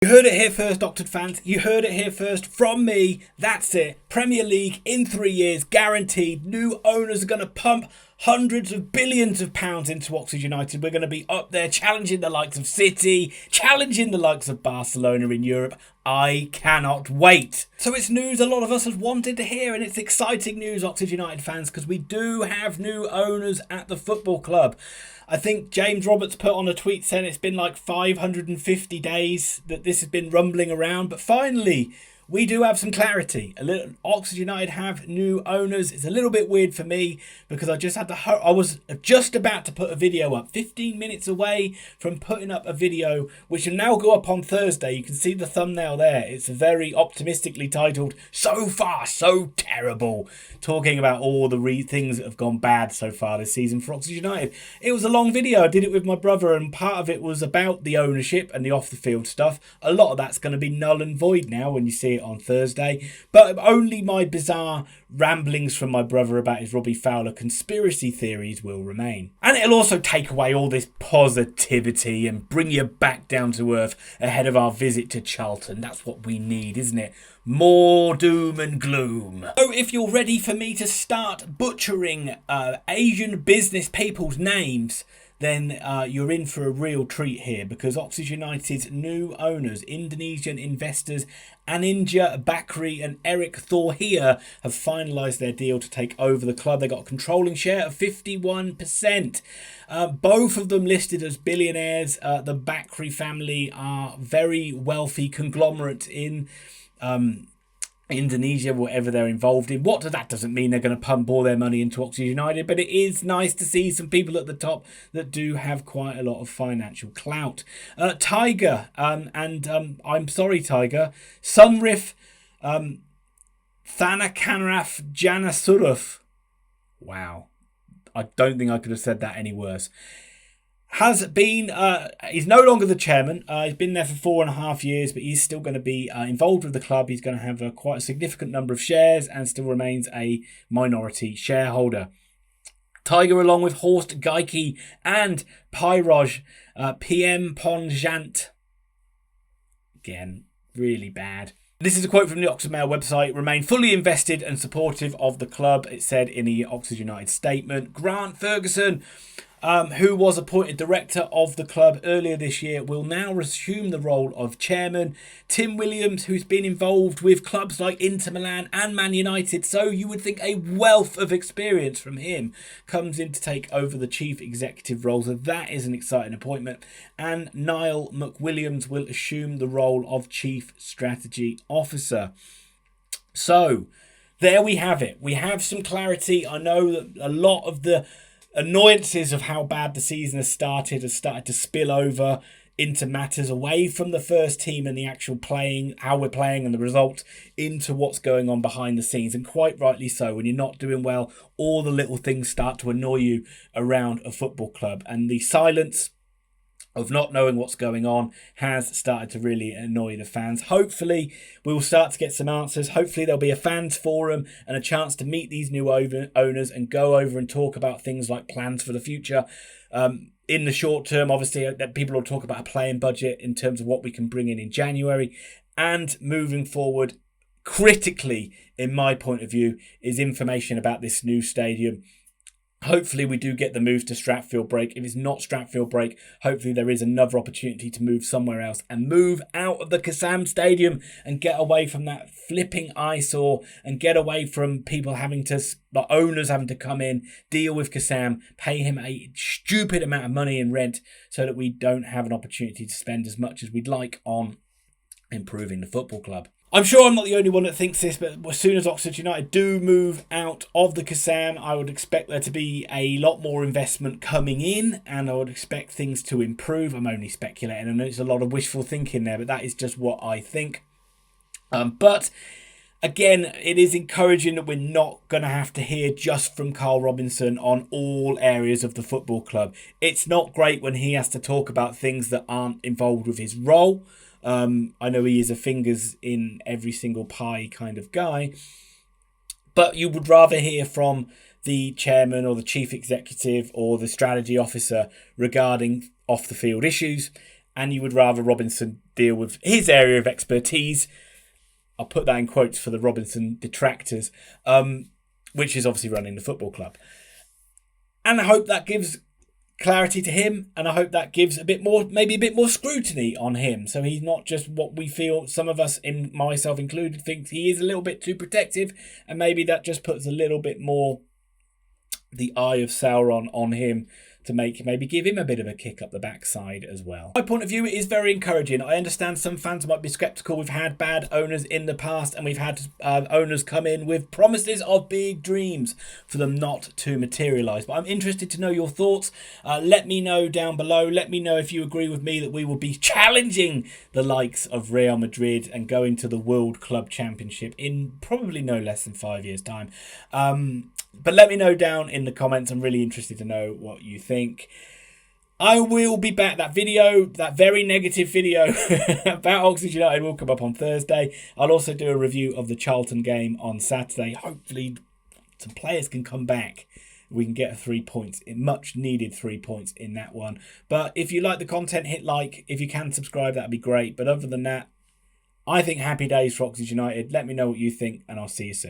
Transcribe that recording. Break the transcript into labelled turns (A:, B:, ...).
A: You heard it here first, Oxford fans. You heard it here first from me. That's it. Premier League in 3 years, guaranteed. New owners are going to pump hundreds of billions of pounds into Oxford United. We're going to be up there challenging the likes of City, challenging the likes of Barcelona in Europe. I cannot wait. So it's news a lot of us have wanted to hear, and it's exciting news, Oxford United fans, because we do have new owners at the football club. I think James Roberts put on a tweet saying it's been like 550 days that this has been rumbling around. But finally, we do have some clarity. Oxford United have new owners. It's a little bit weird for me because I was just about to put a video up, 15 minutes away from putting up a video, which will now go up on Thursday. You can see the thumbnail there. It's very optimistically titled, "So Far, So Terrible," talking about all the things that have gone bad so far this season for Oxford United. It was a long video. I did it with my brother, and part of it was about the ownership and the off-the-field stuff. A lot of that's going to be null and void now when you see it on Thursday, but only my bizarre ramblings from my brother about his Robbie Fowler conspiracy theories will remain. And it'll also take away all this positivity and bring you back down to earth ahead of our visit to Charlton. That's what we need, isn't it? More doom and gloom. So if you're ready for me to start butchering Asian business people's names, then you're in for a real treat here, because Oxford United's new owners, Indonesian investors Aninja Bakri and Eric Thorhier, have finalised their deal to take over the club. They got a controlling share of 51%. Both of them listed as billionaires. The Bakri family are very wealthy conglomerate in Indonesia, whatever they're involved in. That doesn't mean they're going to pump all their money into Oxford United, but it is nice to see some people at the top that do have quite a lot of financial clout. Tiger, I'm sorry, Tiger, Sunrif Thanakanraf Janasuruf. Wow, I don't think I could have said that any worse. Has been, he's no longer the chairman. He's been there for 4.5 years, but he's still going to be involved with the club. He's going to have quite a significant number of shares and still remains a minority shareholder. Tiger, along with Horst Geike and Pyroj PM Ponjant. Again, really bad. This is a quote from the Oxford Mail website. Remain fully invested and supportive of the club, it said in the Oxford United statement. Grant Ferguson, who was appointed director of the club earlier this year, will now resume the role of chairman. Tim Williams, who's been involved with clubs like Inter Milan and Man United, so you would think a wealth of experience from him, comes in to take over the chief executive role. So that is an exciting appointment. And Niall McWilliams will assume the role of chief strategy officer. So there we have it. We have some clarity. I know that a lot of the annoyances of how bad the season has started to spill over into matters away from the first team and the actual playing, how we're playing and the results, into what's going on behind the scenes. And quite rightly so. When you're not doing well, all the little things start to annoy you around a football club, and the silence of not knowing what's going on has started to really annoy the fans. Hopefully we will start to get some answers. Hopefully there'll be a fans forum and a chance to meet these new owners and go over and talk about things like plans for the future. In the short term, obviously, that people will talk about a playing budget in terms of what we can bring in January. And moving forward, critically, in my point of view, is information about this new stadium. Hopefully we do get the move to Stratfield Break. If it's not Stratfield Break, hopefully there is another opportunity to move somewhere else and move out of the Kassam Stadium and get away from that flipping eyesore and get away from people owners having to come in, deal with Kassam, pay him a stupid amount of money in rent so that we don't have an opportunity to spend as much as we'd like on improving the football club. I'm sure I'm not the only one that thinks this, but as soon as Oxford United do move out of the Kassam, I would expect there to be a lot more investment coming in, and I would expect things to improve. I'm only speculating. I know it's a lot of wishful thinking there, but that is just what I think. But again, it is encouraging that we're not going to have to hear just from Carl Robinson on all areas of the football club. It's not great when he has to talk about things that aren't involved with his role. I know he is a fingers in every single pie kind of guy, but you would rather hear from the chairman or the chief executive or the strategy officer regarding off the field issues. and you would rather Robinson deal with his area of expertise. I'll put that in quotes for the Robinson detractors, which is obviously running the football club. And I hope that gives clarity to him, and I hope that gives maybe a bit more scrutiny on him, so he's not just what we feel, some of us, in myself included, thinks he is a little bit too protective, and maybe that just puts a little bit more the eye of Sauron on him to maybe give him a bit of a kick up the backside as well. My point of view is very encouraging. I understand some fans might be sceptical. We've had bad owners in the past, and we've had owners come in with promises of big dreams for them not to materialise. But I'm interested to know your thoughts. Let me know down below. Let me know if you agree with me that we will be challenging the likes of Real Madrid and going to the World Club Championship in probably no less than 5 years' time. But let me know down in the comments. I'm really interested to know what you think. I will be back. That very negative video about Oxford United will come up on Thursday. I'll also do a review of the Charlton game on Saturday. Hopefully some players can come back. We can get 3 points, much needed 3 points in that one. But if you like the content, hit like. If you can subscribe, that'd be great. But other than that, I think happy days for Oxford United. Let me know what you think, and I'll see you soon.